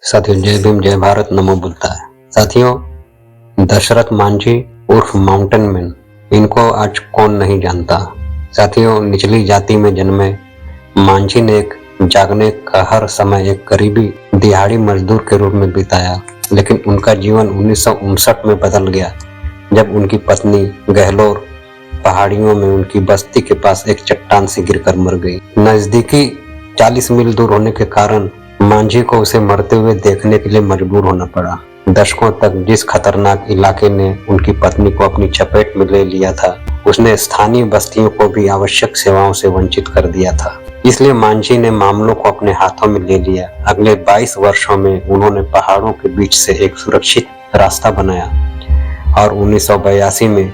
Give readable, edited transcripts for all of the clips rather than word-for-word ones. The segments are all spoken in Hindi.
साथियों, जय भीम, जय भारत, नमो बुद्धाय। साथियों, दशरथ मांझी उर्फ माउंटेन मैन, इनको आज कौन नहीं जानता। साथियों, निचली जाति में जन्मे मांझी ने एक जागने का हर समय एक गरीबी दिहाड़ी मजदूर के रूप में बिताया, लेकिन उनका जीवन 1959 में बदल गया जब उनकी पत्नी गहलोर पहाड़ियों में उनकी बस्ती के पास एक चट्टान से गिरकर मर गई। नजदीकी 40 मील दूर होने के कारण मांझी को उसे मरते हुए देखने के लिए मजबूर होना पड़ा। दशकों तक जिस खतरनाक इलाके ने उनकी पत्नी को अपनी चपेट में ले लिया था, उसने स्थानीय बस्तियों को भी आवश्यक सेवाओं से वंचित कर दिया था। इसलिए मांझी ने मामलों को अपने हाथों में ले लिया। अगले 22 वर्षों में उन्होंने पहाड़ों के बीच से एक सुरक्षित रास्ता बनाया और 1982 में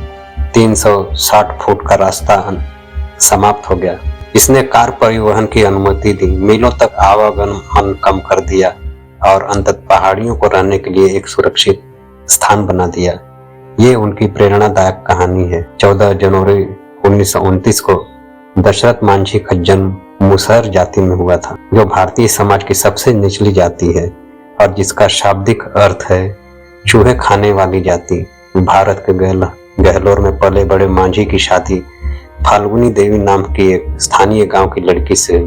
360 फुट का रास्ता समाप्त हो गया। इसने कार परिवहन की अनुमति दी, मीलों तक आवागमन कम कर दिया और अंततः पहाड़ियों को रहने के लिए एक सुरक्षित स्थान बना दिया। ये उनकी प्रेरणादायक कहानी है। 14 जनवरी 1929 को दशरथ मांझी का जन्म मुसहर जाति में हुआ था, जो भारतीय समाज की सबसे निचली जाति है और जिसका शाब्दिक अर्थ है चूहे खाने वाली जाति। भारत के गहलोर में पले बड़े मांझी की शादी फाल्गुनी देवी नाम की एक स्थानीय गांव की लड़की से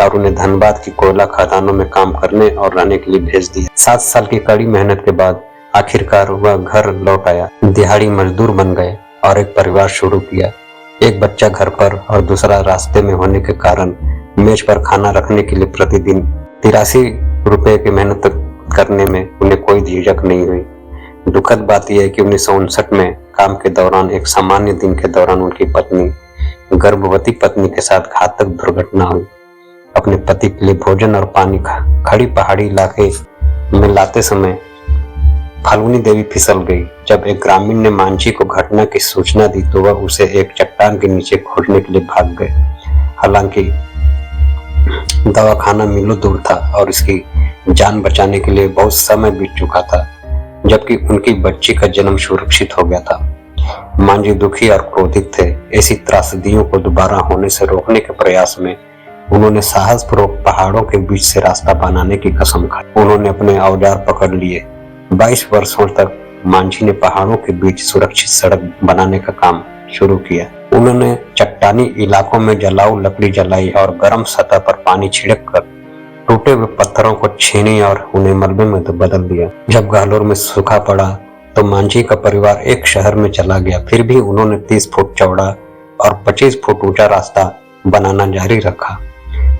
और उन्हें धनबाद की कोयला खदानों में काम करने और रहने के लिए भेज दिया। 7 साल की कड़ी मेहनत के बाद आखिरकार वह घर लौट आया। दिहाड़ी मजदूर बन गए और एक परिवार शुरू किया। एक बच्चा घर पर और दूसरा रास्ते में होने के कारण मेज पर खाना रखने के लिए प्रतिदिन 83 रुपए की मेहनत करने में उन्हें कोई झिझक नहीं हुई। दुखद बात यह है कि 1959 में काम के दौरान एक सामान्य दिन के दौरान उनकी पत्नी गर्भवती पत्नी के साथ घातक दुर्घटना हुई। अपने पति के लिए भोजन और पानी खड़ी पहाड़ी इलाके में लाते समय फाल्गुनी देवी फिसल गई। जब एक ग्रामीण ने मांझी को घटना की सूचना दी तो वह उसे एक चट्टान के नीचे खोजने के लिए भाग गए। हालांकि दवाखाना मीलों दूर था और इसकी जान बचाने के लिए बहुत समय बीत चुका था, जबकि उनकी बच्ची का जन्म सुरक्षित हो गया था। मांझी दुखी और क्रोधित थे। ऐसी त्रासदियों को दोबारा होने से रोकने के प्रयास में उन्होंने साहसपूर्वक पहाड़ों के बीच से रास्ता बनाने की कसम खाई। उन्होंने अपने औजार पकड़ लिए। 22 वर्षों तक मांझी ने पहाड़ों के बीच सुरक्षित सड़क बनाने का काम शुरू किया। उन्होंने चट्टानी इलाकों में जलाऊ लकड़ी जलाई और गर्म सतह पर पानी छिड़क कर टूटे हुए पत्थरों को छीनी और उन्हें मलबे में बदल दिया। जब गहलोर में सूखा पड़ा तो मांझी का परिवार एक शहर में चला गया। फिर भी उन्होंने 30 फुट चौड़ा और 25 फुट ऊंचा रास्ता बनाना जारी रखा।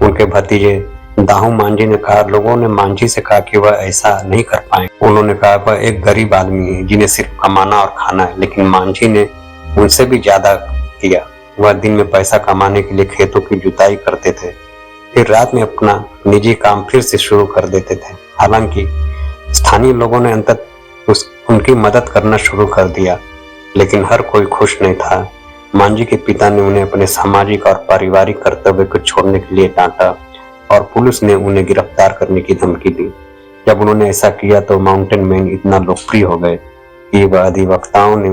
उनके भतीजे दाहू मांझी ने कहा, लोगों ने मांझी से कहा कि वह ऐसा नहीं कर पाए। उन्होंने कहा वह एक गरीब आदमी है जिन्हें सिर्फ कमाना और खाना है, लेकिन मांझी ने उनसे भी ज्यादा किया। वह दिन में पैसा कमाने के लिए खेतों की जुताई करते थे, फिर रात में अपना निजी काम फिर से शुरू कर देते थे। हालांकि स्थानीय लोगों ने अंततः उनकी मदद करना शुरू कर दिया, लेकिन हर कोई खुश नहीं था। मांझी के पिता ने उन्हें अपने सामाजिक और पारिवारिक कर्तव्य को छोड़ने के लिए डांटा और पुलिस ने उन्हें गिरफ्तार करने की धमकी दी। जब उन्होंने ऐसा किया तो माउंटेन मैन इतना लोकप्रिय हो गए कि वह अधिवक्ताओं ने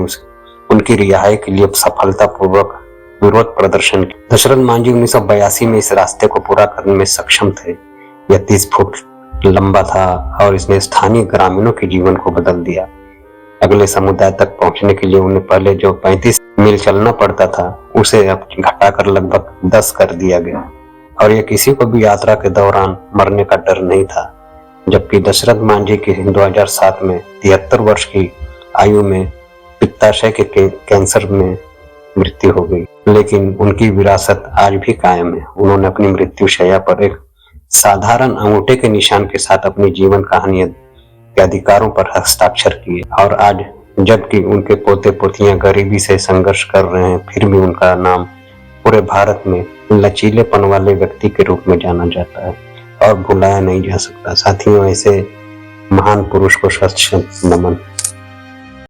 उनकी रिहाई के लिए सफलतापूर्वक विरोध प्रदर्शन किया। दशरथ मांझी 1982 में इस रास्ते को पूरा करने में सक्षम थे। यह 30 फुट लंबा था और इसने स्थानीय ग्रामीणों के जीवन को बदल दिया। अगले समुदाय तक पहुंचने के लिए उन्हें पहले जो 35 मील चलना पड़ता था उसे अब घटाकर लगभग 10 कर दिया गया और यह किसी को भी यात्रा के दौरान मरने का डर नहीं था। जबकि दशरथ मांझी की 2007 में 73 वर्ष की आयु में पित्ताशय के कैंसर में मृत्यु हो गई, लेकिन उनकी विरासत आज भी कायम है। उन्होंने अपनी मृत्यु शैया पर एक साधारण अंगूठे के निशान के साथ अपनी जीवन कहानी के अधिकारों पर हस्ताक्षर किए और आज जबकि उनके पोते पोतियां गरीबी से संघर्ष कर रहे हैं, फिर भी उनका नाम पूरे भारत में लचीलेपन वाले व्यक्ति के रूप में जाना जाता है और भुलाया नहीं जा सकता। साथियों, ऐसे महान पुरुष को सत नमन।